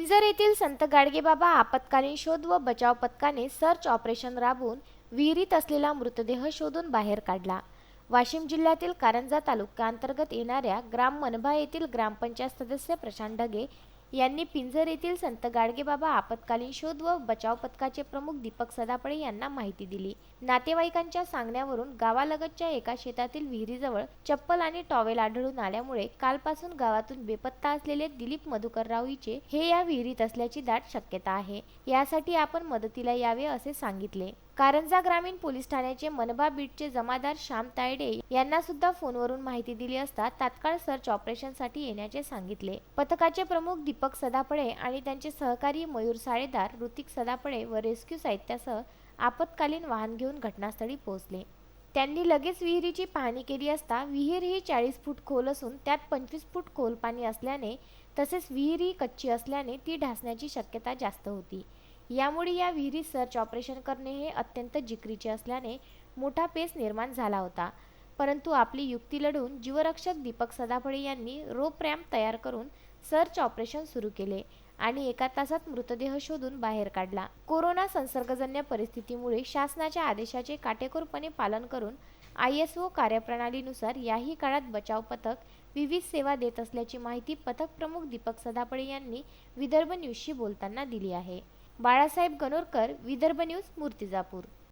पिंजर येथील संत गाडगेबाबा आपत्कालीन शोध व बचाव पथकाने सर्च ऑपरेशन राबवून विहिरीत असलेला मृतदेह शोधून बाहेर काढला. वाशिम जिल्ह्यातील कारंजा तालुक्याअंतर्गत येणाऱ्या ग्राम मनभा येथील ग्रामपंचायत सदस्य प्रशांत ढगे यांनी पिंजर येथील संत गाडगेबाबा आपत्कालीन शोध व बचाव पथकाचे प्रमुख दीपक सदापळे यांना माहिती दिली. नातेवाईकांच्या सांगण्यावरून गावालगतच्या एका शेतातील विहिरीजवळ चप्पल आणि टॉवेल आढळून आल्यामुळे कालपासून गावातून बेपत्ता असलेले दिलीप मधुकर राव हिचे हे या विहिरीत असल्याची दाट शक्यता आहे. यासाठी आपण मदतीला यावे असे सांगितले. कारंजा ग्रामीण पोलीस ठाण्याचे मनभा बीटचे जमादार श्याम तायडे यांना सुद्धा फोनवरून माहिती दिली असता तात्काळ सर्च ऑपरेशनसाठी येण्याचे सांगितले. पथकाचे प्रमुख दीपक सदापळे आणि त्यांचे सहकारी मयूर साळेदार, ऋतिक सदापळे व रेस्क्यू साहित्यासह आपत्कालीन वाहन घेऊन घटनास्थळी पोहोचले. त्यांनी लगेच विहिरीची पाहणी केली असता विहीर ही 40 फूट खोल असून त्यात 25 फूट खोल पाणी असल्याने तसेच विहीर ही कच्ची असल्याने ती ढासण्याची शक्यता जास्त होती. यामुळे या विहिरीत सर्च ऑपरेशन करणे हे अत्यंत जिकिरीचे असल्याने मोठा पेच निर्माण झाला होता. परंतु आपली युक्ती लढवून जीवरक्षक दीपक सदाफळे यांनी रोप रॅम्प तयार करून सर्च ऑपरेशन सुरू केले आणि 1 तासात मृतदेह शोधून बाहेर काढला. कोरोना संसर्गजन्य परिस्थितीमुळे शासनाच्या आदेशाचे काटेकोरपणे पालन करून ISO कार्यप्रणालीनुसार याही काळात बचाव पथक विविध सेवा देत असल्याची माहिती पथक प्रमुख दीपक सदाफळे यांनी विदर्भ न्यूजशी बोलताना दिली आहे. बाळासाहेब गणोरकर, विदर्भ न्यूज, मूर्तिजापूर.